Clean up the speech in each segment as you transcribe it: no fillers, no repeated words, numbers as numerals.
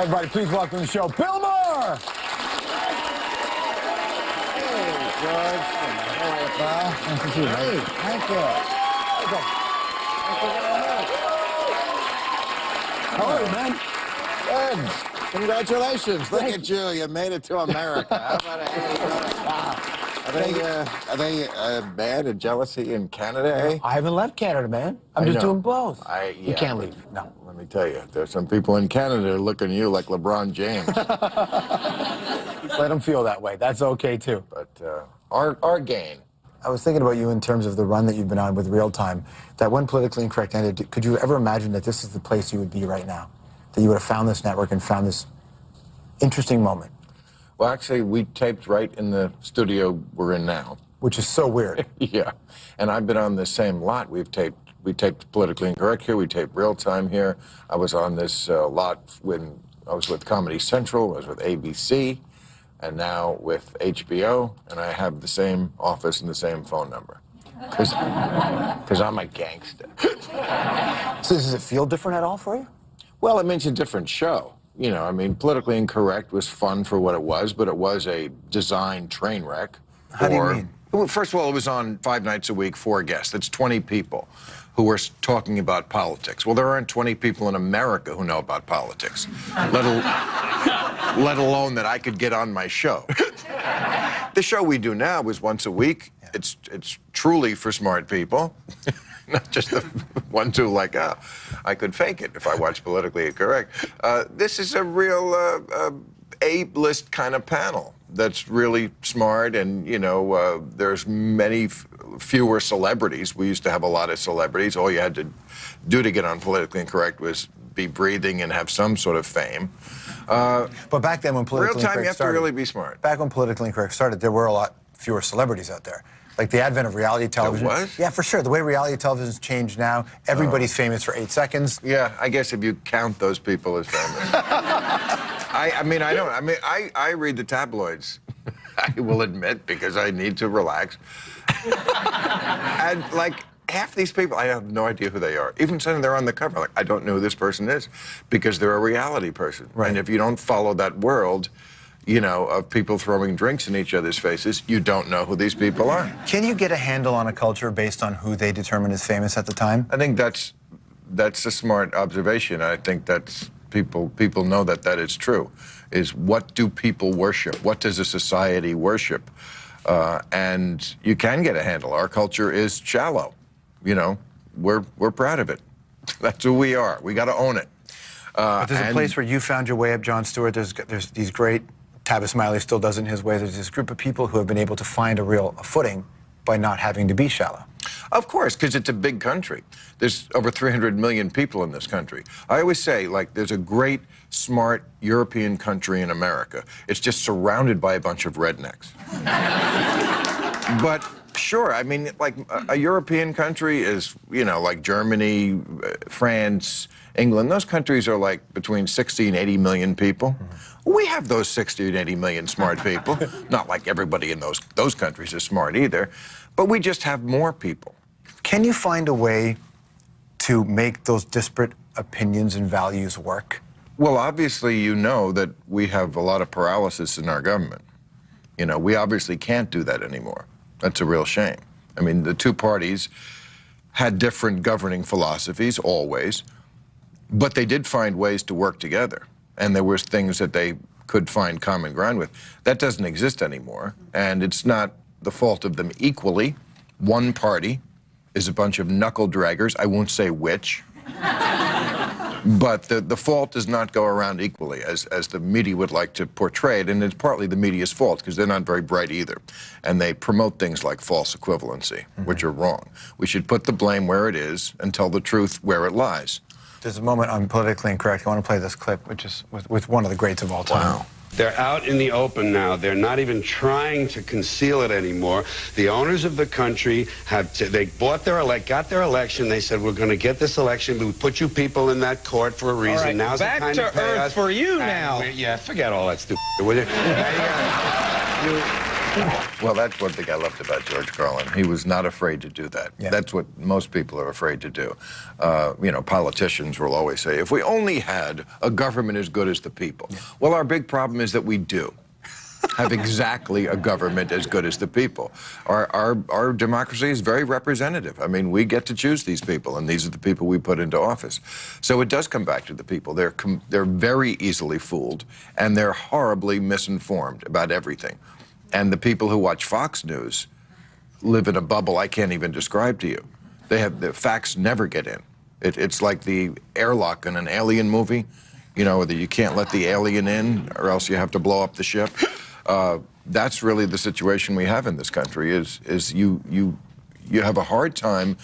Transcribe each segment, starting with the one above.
Everybody, please welcome to the show, Bill Maher! Hey, George. How are you, pal? Nice to see you. Hey, thank you. Okay. Thank you very much. How are you, man? Good. Congratulations. Look at you. You made it to America. How about it? Wow. Are they mad at jealousy in Canada, eh? I haven't left Canada, man. I'm just doing both. You can't leave. No. Let me tell you, there's some people in Canada looking at you like LeBron James. Let them feel that way. That's okay, too. But our gain. I was thinking about you in terms of the run that you've been on with Real Time, that when Politically Incorrect ended, could you ever imagine that this is the place you would be right now? That you would have found this network and found this interesting moment? Well, actually, we taped right in the studio we're in now. Which is so weird. Yeah, and I've been on the same lot. We taped Politically Incorrect here, we taped Real Time here. I was on this lot when I was with Comedy Central, I was with ABC, and now with HBO, and I have the same office and the same phone number. Because I'm a gangster. So does it feel different at all for you? Well, it means a different show. You know, I mean, Politically Incorrect was fun for what it was, but it was a design train wreck. How do you mean? Well, first of all, it was on 5 nights a week, 4 guests. That's 20 people who were talking about politics. Well, there aren't 20 people in America who know about politics, let alone that I could get on my show. The show we do now is once a week. Yeah. It's truly for smart people. Not just the ones who like, I could fake it if I watch Politically Incorrect. This is a real A-list kind of panel that's really smart, and, you know, there's many fewer celebrities. We used to have a lot of celebrities. All you had to do to get on Politically Incorrect was be breathing and have some sort of fame. But back then when Politically Incorrect started... Real Time, you have to really be smart. Back when Politically Incorrect started, there were a lot fewer celebrities out there. Like the advent of reality television. There was? Yeah, for sure. The way reality television's changed now, everybody's famous for 8 seconds. Yeah, I guess if you count those people as famous. I read the tabloids. I will admit, because I need to relax. And like half these people, I have no idea who they are. Even saying they're on the cover, like, I don't know who this person is, because they're a reality person. Right. And if you don't follow that world, you know, of people throwing drinks in each other's faces, you don't know who these people are. Can you get a handle on a culture based on who they determine is famous at the time? I think that's a smart observation. I think that's people know that is true. Is what do people worship? What does a society worship? And you can get a handle. Our culture is shallow. You know, we're proud of it. That's who we are. We got to own it. But there's a place where you found your way up, Jon Stewart. There's these great, Tavis Smiley still does it in his way. There's this group of people who have been able to find a footing by not having to be shallow. Of course, because it's a big country. There's over 300 million people in this country. I always say, like, there's a great, smart European country in America. It's just surrounded by a bunch of rednecks. But sure, I mean, like, a European country is, you know, like Germany, France, England. Those countries are like between 60 and 80 million people. We have those 60 and 80 million smart people. Not like everybody in those countries is smart either, but we just have more people. Can you find a way to make those disparate opinions and values work? Well, obviously, you know that we have a lot of paralysis in our government. You know, we obviously can't do that anymore. That's a real shame. I mean, the two parties had different governing philosophies, always, but they did find ways to work together. And there was things that they could find common ground with. That doesn't exist anymore, and it's not the fault of them equally. One party is a bunch of knuckle draggers. I won't say which. But the fault does not go around equally, as the media would like to portray it, and it's partly the media's fault, because they're not very bright either. And they promote things like false equivalency, which are wrong. We should put the blame where it is and tell the truth where it lies. There's a moment on Politically Incorrect. I want to play this clip, which is with one of the greats of all time. Wow. They're out in the open now. They're not even trying to conceal it anymore. The owners of the country they got their election. They said, we're going to get this election. We put you people in that court for a reason. All right, now's back the time to pay earth us. for you now. Yeah, forget all that stupid. Will you? Well, that's one thing I loved about George Carlin. He was not afraid to do that. Yeah. That's what most people are afraid to do. You know, politicians will always say, if we only had a government as good as the people. Yeah. Well, our big problem is that we do have exactly a government as good as the people. Our democracy is very representative. I mean, we get to choose these people, and these are the people we put into office. So it does come back to the people. They're very easily fooled, and they're horribly misinformed about everything. And the people who watch Fox News live in a bubble I can't even describe to you. The facts never get in. It's like the airlock in an Alien movie, you know, that you can't let the alien in or else you have to blow up the ship. That's really the situation we have in this country, is you have a hard time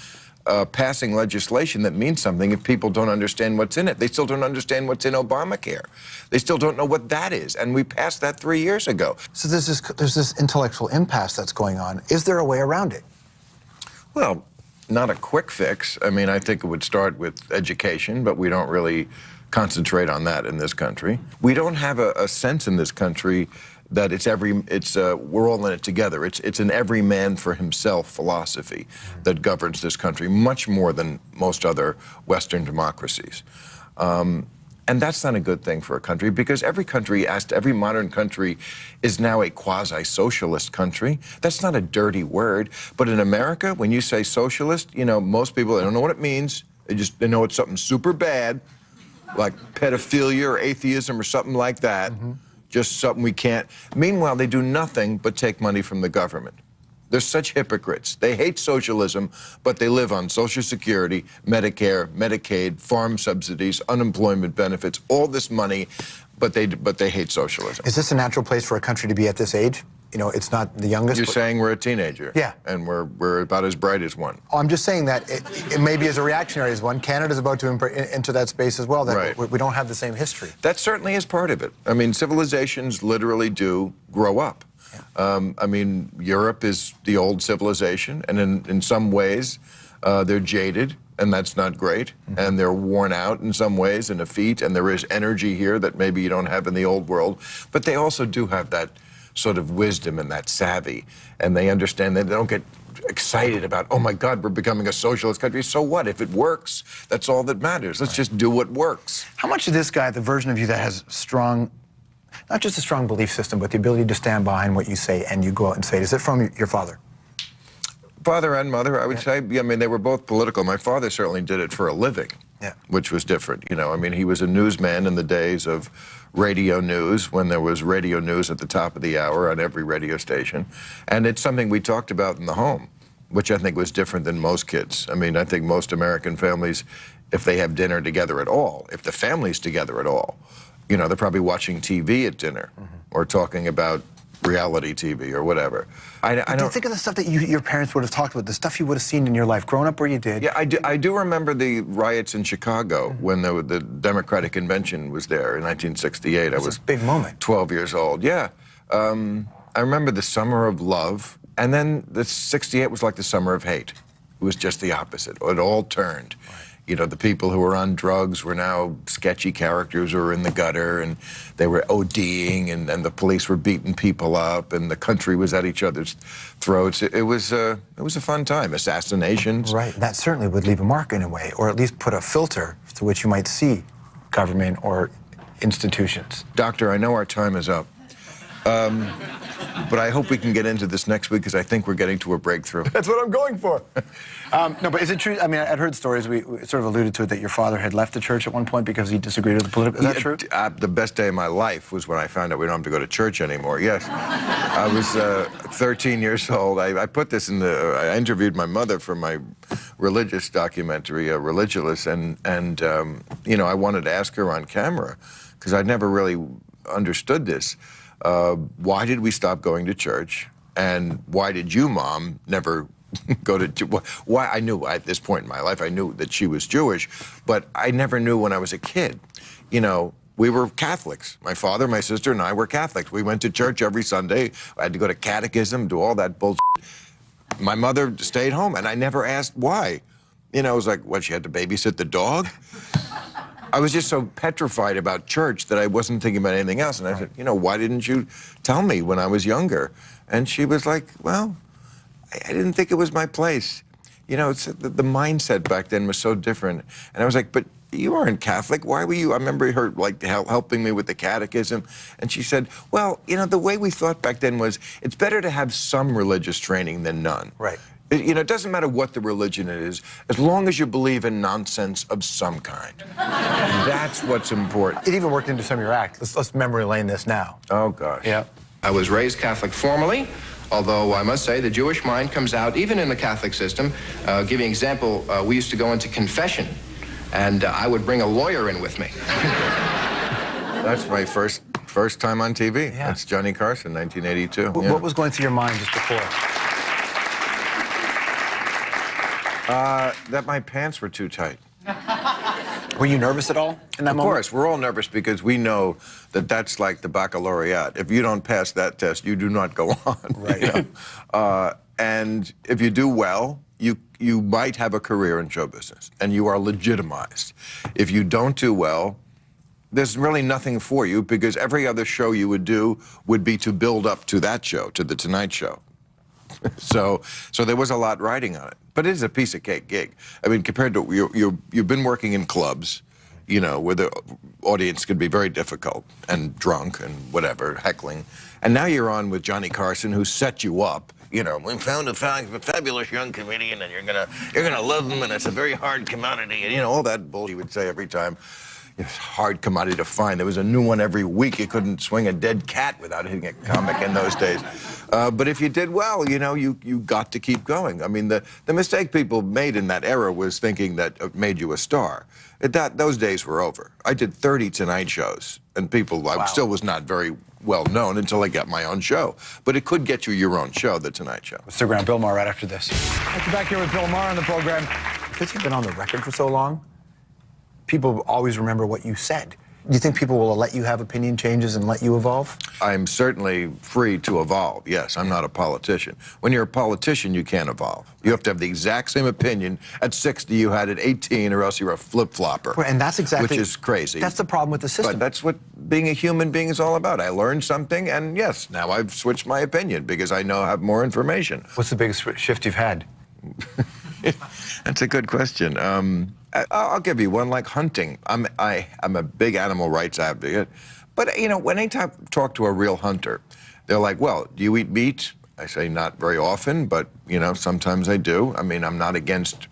passing legislation that means something if people don't understand what's in it. They still don't understand what's in Obamacare. They still don't know what that is, and we passed that 3 years ago. So there's this intellectual impasse that's going on. Is there a way around it? Well, not a quick fix. I mean, I think it would start with education, but we don't really concentrate on that in this country. We don't have a sense in this country that we're all in it together. It's an every man for himself philosophy that governs this country much more than most other Western democracies. And that's not a good thing for a country, because every modern country is now a quasi-socialist country. That's not a dirty word, but in America, when you say socialist, you know, most people, they don't know what it means. They know it's something super bad, like pedophilia or atheism or something like that. Just something we can't. Meanwhile, they do nothing but take money from the government. They're such hypocrites. They hate socialism, but they live on Social Security, Medicare, Medicaid, farm subsidies, unemployment benefits, all this money, but they hate socialism. Is this a natural place for a country to be at this age? You know, it's not the youngest. You're saying we're a teenager. Yeah. And we're about as bright as one. Oh, I'm just saying that it may be as a reactionary as one. Canada's about to enter that space as well. That Right. we don't have the same history. That certainly is part of it. I mean, civilizations literally do grow up. I mean, Europe is the old civilization, and in some ways, they're jaded, and that's not great. And they're worn out in some ways, and effete, and there is energy here that maybe you don't have in the old world. But they also do have that sort of wisdom and that savvy, and they understand that they don't get excited about, oh my God, we're becoming a socialist country. So what? If it works, that's all that matters. Let's just do what works. How much of this guy, the version of you that has strong, not just a strong belief system, but the ability to stand behind what you say and you go out and say it, is it from your father? Father and mother, I would say. Yeah, I mean, they were both political. My father certainly did it for a living, which was different. You know, I mean, he was a newsman in the days of radio news, when there was radio news at the top of the hour on every radio station. And it's something we talked about in the home, which I think was different than most kids. I mean, I think most American families, if they have dinner together at all, if the family's together at all, you know, they're probably watching TV at dinner or talking about reality TV or whatever. I don't think of the stuff that your parents would have talked about, the stuff you would have seen in your life, growing up where you did. Yeah, I do remember the riots in Chicago when the Democratic Convention was there in 1968. It was a big moment. 12 years old, yeah. I remember the summer of love, and then the 68 was like the summer of hate. It was just the opposite. It all turned. Right. You know, the people who were on drugs were now sketchy characters who were in the gutter, and they were ODing, and the police were beating people up, and the country was at each other's throats. It was a fun time. Assassinations. Right. That certainly would leave a mark in a way, or at least put a filter through which you might see government or institutions. Doctor, I know our time is up. But I hope we can get into this next week, because I think we're getting to a breakthrough. That's what I'm going for. No, but is it true? I mean, I'd heard stories, we sort of alluded to it, that your father had left the church at one point because he disagreed with the political. Is that true? The best day of my life was when I found out we don't have to go to church anymore. Yes. I was 13 years old. I put this in I interviewed my mother for my religious documentary, Religulous, and you know, I wanted to ask her on camera, because I'd never really understood this. Why did we stop going to church? And why did you, Mom, never go to... Why? I knew at this point in my life, I knew that she was Jewish, but I never knew when I was a kid. You know, we were Catholics. My father, my sister, and I were Catholics. We went to church every Sunday. I had to go to catechism, do all that bullshit. My mother stayed home, and I never asked why. You know, it was like, what, she had to babysit the dog? I was just so petrified about church that I wasn't thinking about anything else. And I said, you know, why didn't you tell me when I was younger? And she was like, well, I didn't think it was my place. You know, the mindset back then was so different. And I was like, but you aren't Catholic. Why were you? I remember her like helping me with the catechism. And she said, well, you know, the way we thought back then was it's better to have some religious training than none. Right. You know, it doesn't matter what the religion is, as long as you believe in nonsense of some kind. That's what's important. It even worked into some of your act. Let's memory lane this now. Oh, gosh. Yeah. I was raised Catholic formally, although I must say the Jewish mind comes out, even in the Catholic system. Give you an example, we used to go into confession, and I would bring a lawyer in with me. That's my first time on TV. Yeah. That's Johnny Carson, 1982. What was going through your mind just before? That my pants were too tight. Were you nervous at all in that moment? Of course, we're all nervous because we know that that's like the baccalaureate. If you don't pass that test, you do not go on. Right. You know? And if you do well, you might have a career in show business, and you are legitimized. If you don't do well, there's really nothing for you because every other show you would do would be to build up to that show, to The Tonight Show. So there was a lot riding on it. But it is a piece of cake gig. I mean, compared to, you've been working in clubs, you know, where the audience could be very difficult and drunk and whatever, heckling. And now you're on with Johnny Carson, who set you up. You know, we found a fabulous young comedian, and you're gonna love him, and it's a very hard commodity, and you know all that bull he would say every time. It's a hard commodity to find. There was a new one every week. You couldn't swing a dead cat without hitting a comic in those days. But if you did well, you know, you got to keep going. I mean, the mistake people made in that era was thinking that it made you a star. Those days were over. I did 30 Tonight shows, and I still was not very well known until I got my own show. But it could get you your own show, The Tonight Show. Let's stick around Bill Maher right after this. We're back here with Bill Maher on the program. Because you've been on the record for so long, people always remember what you said. Do you think people will let you have opinion changes and let you evolve? I'm certainly free to evolve, yes. I'm not a politician. When you're a politician, you can't evolve. You have to have the exact same opinion at 60 you had at 18, or else you're a flip-flopper. Right, and that's exactly... Which is crazy. That's the problem with the system. But that's what being a human being is all about. I learned something, and yes, now I've switched my opinion because I now have more information. What's the biggest shift you've had? That's a good question. I'll give you one, like hunting. I'm a big animal rights advocate, but you know, when I talk to a real hunter, they're like, well, do you eat meat? I say not very often, but you know, sometimes I do. I mean, I'm not against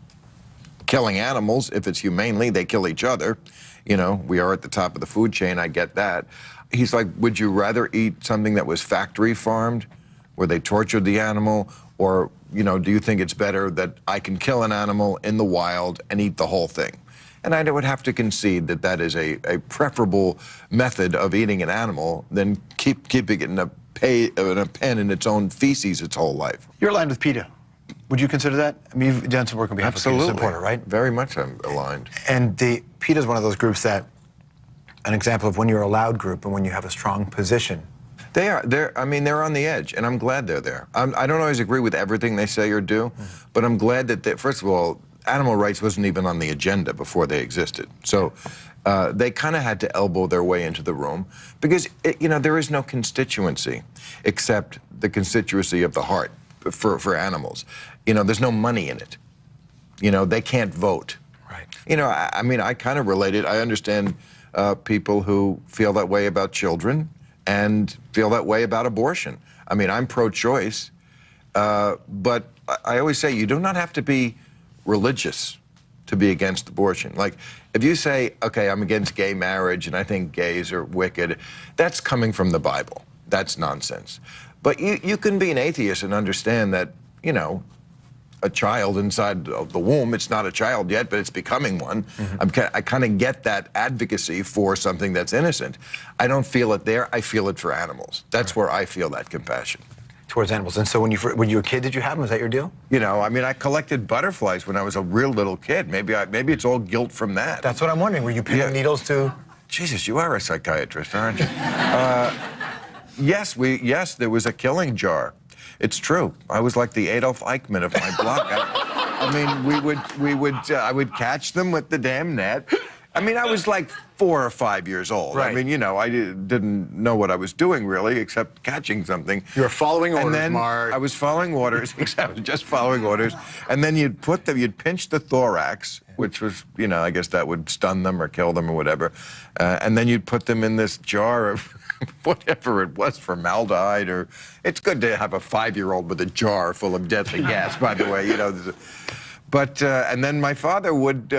killing animals. If it's humanely, they kill each other. You know, we are at the top of the food chain, I get that. He's like, would you rather eat something that was factory farmed, where they tortured the animal, or, you know, do you think it's better that I can kill an animal in the wild and eat the whole thing? And I would have to concede that that is a preferable method of eating an animal than keeping it in a pen in its own feces its whole life. You're aligned with PETA. Would you consider that? I mean, you've done some work on behalf of PETA supporter, right? Very much I'm aligned. And PETA is one of those groups that, an example of when you're a loud group and when you have a strong position. They are. I mean, they're on the edge, and I'm glad they're there. I don't always agree with everything they say or do, but I'm glad that, first of all, animal rights wasn't even on the agenda before they existed. So they kind of had to elbow their way into the room because, you know, there is no constituency except the constituency of the heart for animals. You know, there's no money in it. You know, they can't vote. Right. You know, I mean, I kind of relate it. I understand people who feel that way about children and feel that way about abortion. I mean, I'm pro-choice, but I always say you do not have to be religious to be against abortion. Like, if you say, okay, I'm against gay marriage and I think gays are wicked, that's coming from the Bible. That's nonsense. But you can be an atheist and understand that, you know, a child inside of the womb, it's not a child yet, but it's becoming one. I kind of get that advocacy for something that's innocent. I don't feel it there, I feel it for animals. That's where I feel that compassion. Towards animals. And so when you were a kid, did you have them? Was that your deal? You know, I mean, I collected butterflies when I was a real little kid. Maybe it's all guilt from that. That's what I'm wondering. Were you pinning needles to... Jesus, you are a psychiatrist, aren't you? Yes, there was a killing jar. It's true. I was like the Adolf Eichmann of my block. I mean, I would catch them with the damn net, I mean, I was like 4 or 5 years old. Right. I mean, you know, I didn't know what I was doing really, except catching something. You were following orders, and then Maher. I was following orders. I was just following orders. And then you'd pinch the thorax, which was, you know, I guess that would stun them or kill them or whatever. And then you'd put them in this jar of whatever it was, formaldehyde, or it's good to have a 5-year-old with a jar full of deadly gas, by the way, you know. But, and then my father would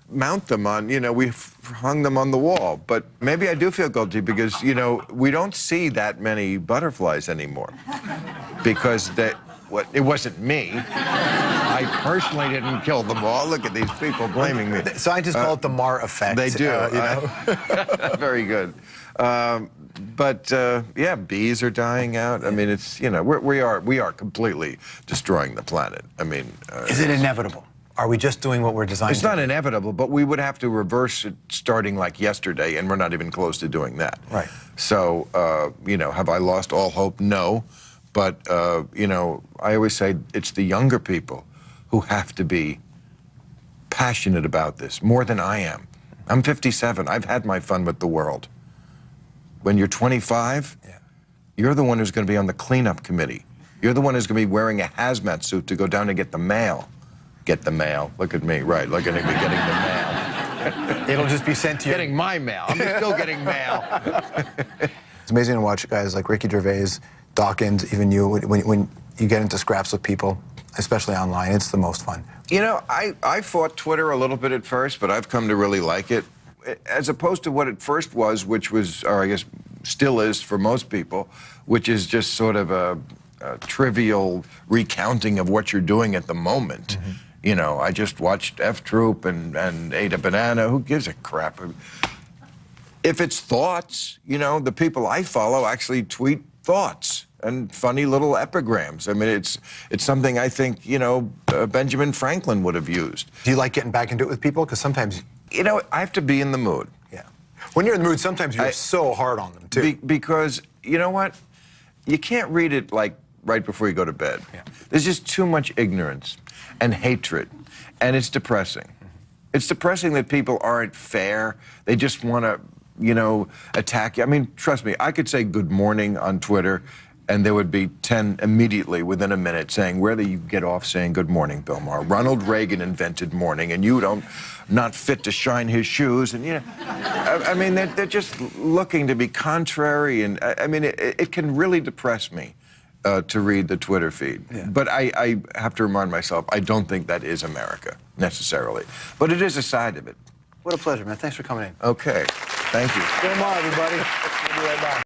mount them on, you know, we hung them on the wall. But maybe I do feel guilty because, you know, we don't see that many butterflies anymore because it wasn't me. I personally didn't kill them all. Look at these people blaming me. Scientists call it the Maher effect. They do. You know? Very good. But yeah, bees are dying out. I mean, it's, you know, we are completely destroying the planet. I mean, Is it inevitable? Are we just doing what we're designed it's to not do? inevitable, but we would have to reverse it starting like yesterday, and we're not even close to doing that. Right. So, you know, have I lost all hope? No. But, you know, I always say it's the younger people who have to be passionate about this more than I am. I'm 57. I've had my fun with the world. When you're 25, you're the one who's going to be on the cleanup committee. You're the one who's going to be wearing a hazmat suit to go down and get the mail. Get the mail. Look at me, right? Look at me getting the mail. It'll just be sent to you. Getting my mail. I'm still getting mail. It's amazing to watch guys like Ricky Gervais, Dawkins, even you, when you get into scraps with people, especially online. It's the most fun. You know, I fought Twitter a little bit at first, but I've come to really like it. As opposed to what it first was, which was, or I guess still is for most people, which is just sort of a trivial recounting of what you're doing at the moment. Mm-hmm. You know, I just watched F Troop and ate a banana. Who gives a crap? If it's thoughts, you know, the people I follow actually tweet thoughts and funny little epigrams. I mean, it's something I think, you know, Benjamin Franklin would have used. Do you like getting back into it with people? Because sometimes... You know, I have to be in the mood. Yeah. When you're in the mood, sometimes you're so hard on them, too. Because, you know what? You can't read it, like, right before you go to bed. Yeah. There's just too much ignorance and hatred, and it's depressing. Mm-hmm. It's depressing that people aren't fair. They just want to, you know, attack you. I mean, trust me, I could say good morning on Twitter, and there would be 10 immediately within a minute saying, where do you get off saying good morning, Bill Maher? Ronald Reagan invented morning, and you don't, not fit to shine his shoes. And, you know, I mean, they're just looking to be contrary. And, I mean, it can really depress me to read the Twitter feed. Yeah. But I have to remind myself, I don't think that is America, necessarily. But it is a side of it. What a pleasure, man. Thanks for coming in. Okay. Thank you. Bill Maher, everybody. We'll be right back.